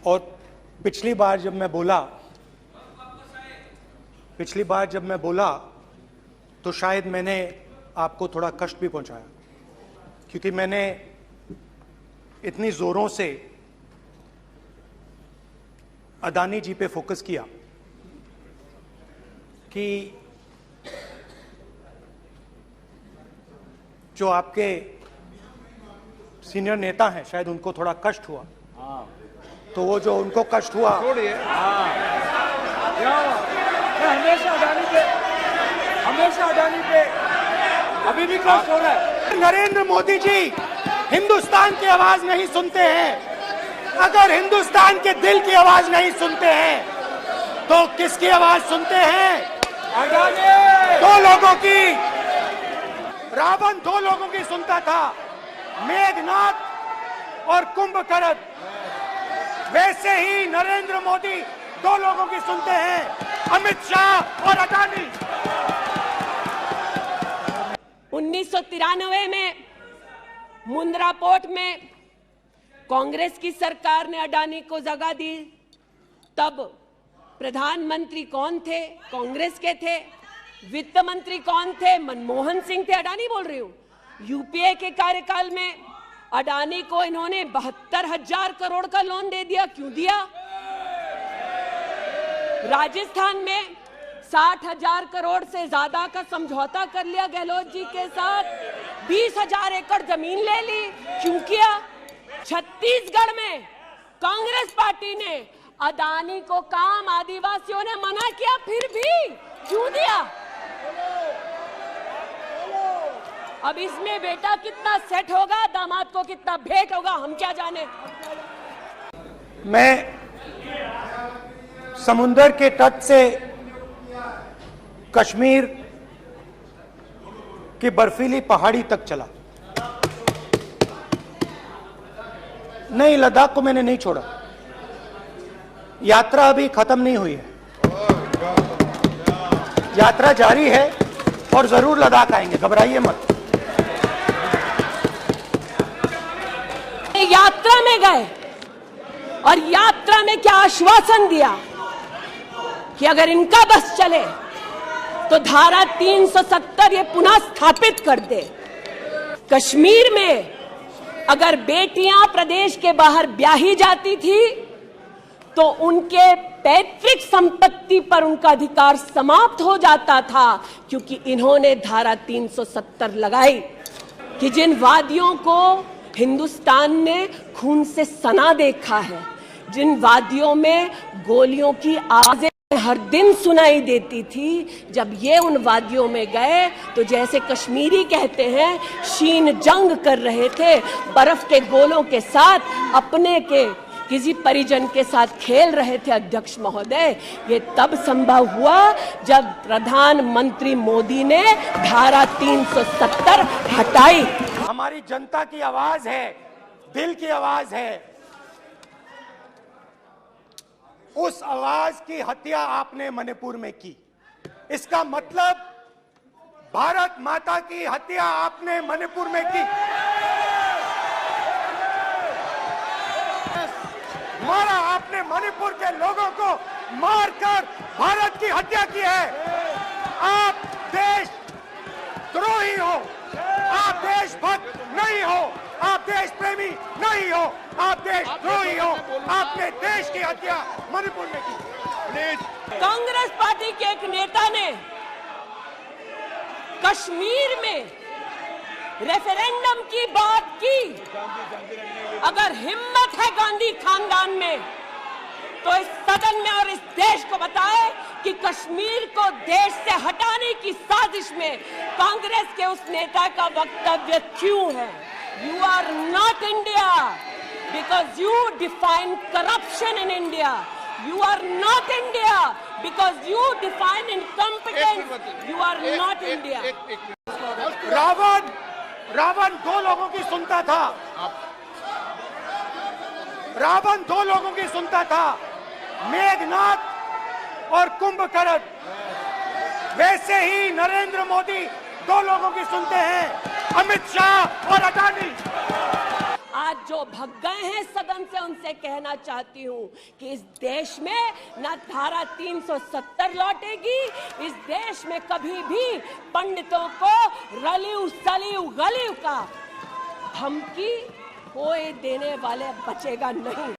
और पिछली बार जब मैं बोला तो शायद मैंने आपको थोड़ा कष्ट भी पहुंचाया, क्योंकि मैंने इतनी जोरों से अडानी जी पे फोकस किया कि जो आपके सीनियर नेता हैं शायद उनको थोड़ा कष्ट हुआ। तो वो जो उनको कष्ट हुआ, हमेशा अडानी पे अभी भी कष्ट हो रहा है। नरेंद्र मोदी जी हिंदुस्तान की आवाज नहीं सुनते हैं। अगर हिंदुस्तान के दिल की आवाज नहीं सुनते हैं तो किसकी आवाज सुनते हैं? अडानी। दो लोगों की। रावण दो लोगों की सुनता था, मेघनाथ और कुंभकर्ण। वैसे ही नरेंद्र मोदी दो लोगों की सुनते हैं, अमित शाह और अडानी। 1993 में मुंद्रा पोर्ट में कांग्रेस की सरकार ने अडानी को जगह दी। तब प्रधानमंत्री कौन थे? कांग्रेस के थे। वित्त मंत्री कौन थे? मनमोहन सिंह थे। अडानी बोल रही हूं। यूपीए के कार्यकाल में अडानी को इन्होंने 72,000 करोड़ का लोन दे दिया। क्यों दिया? राजस्थान में 60,000 करोड़ से ज्यादा का समझौता कर लिया गहलोत जी के साथ। 20,000 एकड़ जमीन ले ली। क्यों किया? छत्तीसगढ़ में कांग्रेस पार्टी ने अडानी को काम आदिवासियों ने मना किया, फिर भी क्यों दिया? अब इसमें बेटा कितना सेट होगा, दामाद को कितना भेंट होगा, हम क्या जाने। मैं समुंदर के तट से कश्मीर की बर्फीली पहाड़ी तक चला। नहीं, लद्दाख को मैंने नहीं छोड़ा। यात्रा अभी खत्म नहीं हुई है, यात्रा जारी है और जरूर लद्दाख आएंगे, घबराइए मत। यात्रा में गए और यात्रा में क्या आश्वासन दिया कि अगर इनका बस चले तो धारा 370 ये पुनः स्थापित कर दे। कश्मीर में अगर बेटियां प्रदेश के बाहर ब्याही जाती थी तो उनके पैतृक संपत्ति पर उनका अधिकार समाप्त हो जाता था, क्योंकि इन्होंने धारा 370 लगाई कि जिन वादियों को हिंदुस्तान ने खून से सना देखा है, जिन वादियों में गोलियों की आवाजें हर दिन सुनाई देती थी, जब ये उन वादियों में गए तो जैसे कश्मीरी कहते हैं शीन जंग कर रहे थे, बर्फ के गोलों के साथ अपने के किसी परिजन के साथ खेल रहे थे। अध्यक्ष महोदय, ये तब संभव हुआ जब प्रधानमंत्री मोदी ने धारा 370 हटाई। हमारी जनता की आवाज है, दिल की आवाज है। उस आवाज की हत्या आपने मणिपुर में की। इसका मतलब भारत माता की हत्या आपने मणिपुर में की। मारा आपने मणिपुर के लोगों को, मारकर भारत की हत्या की है। आप देश द्रोही हो, आप देशभक्त नहीं हो, आप देश प्रेमी नहीं हो, आप देशद्रोही हो। आपने देश की हत्या मणिपुर में की। कांग्रेस पार्टी के एक नेता ने कश्मीर में रेफरेंडम की बात की। अगर हिम्मत है गांधी खानदान में तो इस सदन में और इस देश को बताए कि कश्मीर को देश से हटाने की साजिश में कांग्रेस के उस नेता का वक्तव्य क्यों है। You are not India because you define corruption in India. You are not India because you define incompetence. You are not India. Ravan दो लोगों की सुनता था। रावण दो लोगों की सुनता था, मेघनाथ और कुंभकर्ण। वैसे ही नरेंद्र मोदी दो लोगों की सुनते हैं, अमित शाह और अडानी। आज जो भग गए हैं सदन से उनसे कहना चाहती हूं कि इस देश में न धारा 370 लौटेगी। इस देश में कभी भी पंडितों को रलिव सलिव गलिव का धमकी कोई देने वाले बचेगा नहीं।